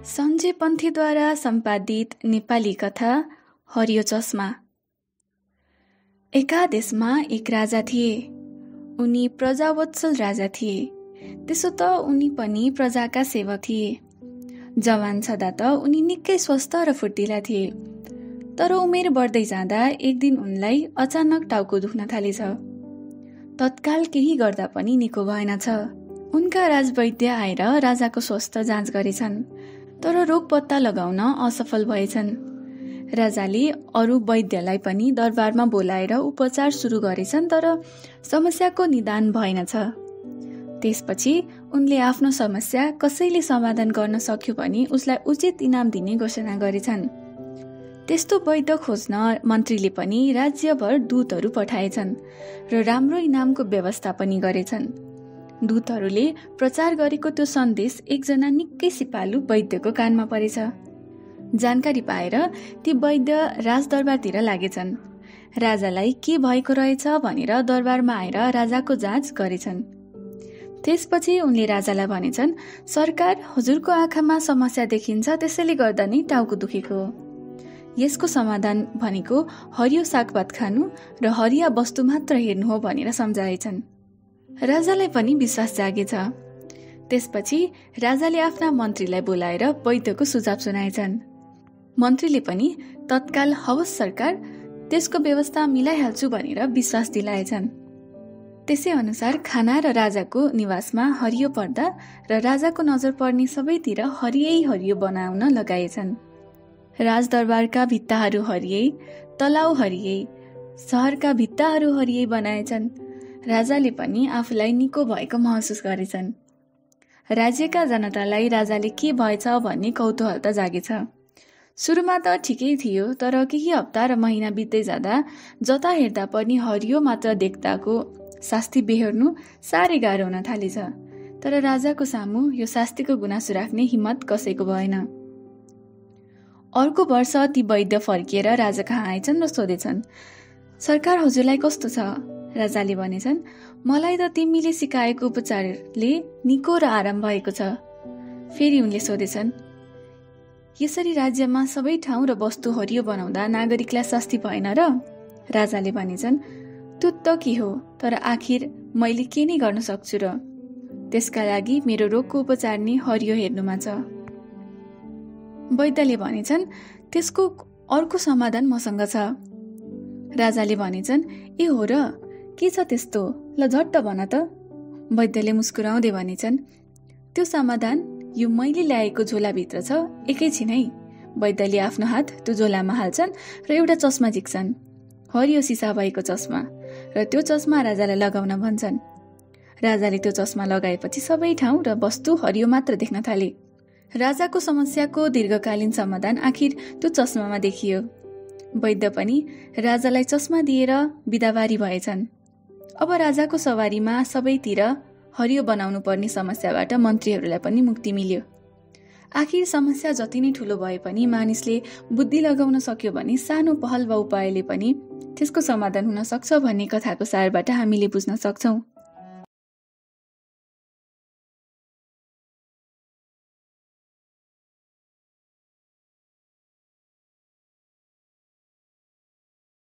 सञ्जय पन्थीद्वारा सम्पादित नेपाली कथा हरियो चस्मा। एका देशमा एक राजा थिए। उनी प्रजावत्सल राजा थिए। त्यसो त उनी पनि प्रजाका सेवक थिए। जवान छँदा त उनी निकै स्वस्थ र फुर्तिला थिए। तर उमेर बढ्दै जाँदा एक दिन उनलाई अचानक टाउको दुख्न थालेछ। तत्काल केही गर्दा पनि निको भएनछ। उनका राजवैद्य आएर राजाको स्वास्थ्य जाँच गरेछन्, तर रोग पत्ता लगाउन असफल भएछन्। राजाले अरू वैद्यलाई पनि दरबारमा बोलाएर उपचार सुरु गरेछन्, तर समस्याको निदान भएनछ। त्यसपछि उनले आफ्नो समस्या कसैले समाधान गर्न सक्यो भने उसलाई उचित इनाम दिने घोषणा गरेछन्। त्यस्तो वैद्य खोज्न मन्त्रीले पनि राज्यभर दूतहरू पठाएछन् र राम्रो इनामको व्यवस्था पनि गरेछन्। दूतहरूले प्रचार गरेको त्यो सन्देश एकजना निकै सिपालु वैद्यको कानमा परेछ। जानकारी पाएर ती वैद्य राजदरबारतिर लागेछन्। राजालाई के भएको रहेछ भनेर दरबारमा आएर राजाको जाँच गरेछन्। त्यसपछि उनले राजालाई भनेछन्, सरकार, हजुरको आँखामा समस्या देखिन्छ, त्यसैले गर्दा नै टाउको दुखेको हो। यसको समाधान भनेको हरियो सागपात खानु र हरिया वस्तु मात्र हेर्नु हो भनेर सम्झाएछन्। राजालाई पनि विश्वास जागेछ। त्यसपछि राजाले आफ्ना मन्त्रीलाई बोलाएर वैद्यको सुझाव सुनाएछन्। मन्त्रीले पनि तत्काल हवस् सरकार, त्यसको व्यवस्था मिलाइहाल्छु भनेर विश्वास दिलाएछन्। त्यसै अनुसार खाना र राजाको निवासमा हरियो पर्दा र राजाको नजर पर्ने सबैतिर हरियै बनाउन लगाएछन्। राजदरबारका भित्ताहरू हरियै, तलाउ हरियै, सहरका भित्ताहरू हरियै बनाएछन्। राजाले पनि आफूलाई निको भएको महसुस गरेछन्। राज्यका जनतालाई राजाले के भएछ भन्ने कौतूहल त जागेछ। सुरुमा त ठिकै थियो, तर केही हप्ता र महिना बित्दै जाँदा जता हेर्दा पनि हरियो मात्र देख्दाको शास्ति बेहोर्नु साह्रै गाह्रो हुन थालेछ। तर राजाको सामु यो शास्तिको गुनासो राख्ने हिम्मत कसैको भएन। अर्को वर्ष ती वैद्य फर्किएर राजा कहाँ आएछन् र सोधेछन्, सरकार, हजुरलाई कस्तो छ? राजाले भनेछन्, मलाई त तिमीले सिकाएको उपचारले निको र आराम भएको छ। फेरि उनले सोधेछन्, यसरी राज्यमा सबै ठाउँ र वस्तु हरियो बनाउँदा नागरिकलाई शास्ति भएन र? राजाले भनेछन्, त्यो त के हो, तर आखिर मैले के नै गर्न सक्छु र? त्यसका लागि मेरो रोगको उपचार नै हरियो हेर्नुमा छ। वैद्यले भनेछन्, त्यसको अर्को समाधान मसँग छ। राजाले भनेछन्, ए हो र, के छ त्यस्तो? ल झट्ट भन त। वैद्यले मुस्कुराउँदै भनेछन्, त्यो समाधान यो मैले ल्याएको झोलाभित्र छ, एकैछिनै। वैद्यले आफ्नो हात त्यो झोलामा हाल्छन् र एउटा चस्मा झिक्छन्, हरियो सिसा भएको चस्मा, र त्यो चस्मा राजालाई लगाउन भन्छन्। राजाले त्यो चस्मा लगाएपछि सबै ठाउँ र वस्तु हरियो मात्र देख्न थाले। राजाको समस्याको दीर्घकालीन समाधान आखिर त्यो चस्मामा देखियो। वैद्य पनि राजालाई चस्मा दिएर बिदाबारी भएछन्। अब राजाको सवारीमा सबैतिर हरियो बनाउनु पर्ने समस्याबाट मन्त्रीहरूलाई पनि मुक्ति मिल्यो। आखिर समस्या जति नै ठुलो भए पनि मानिसले बुद्धि लगाउन सक्यो भने सानो पहल वा उपायले पनि त्यसको समाधान हुन सक्छ भन्ने कथाको सारबाट हामीले बुझ्न सक्छौं।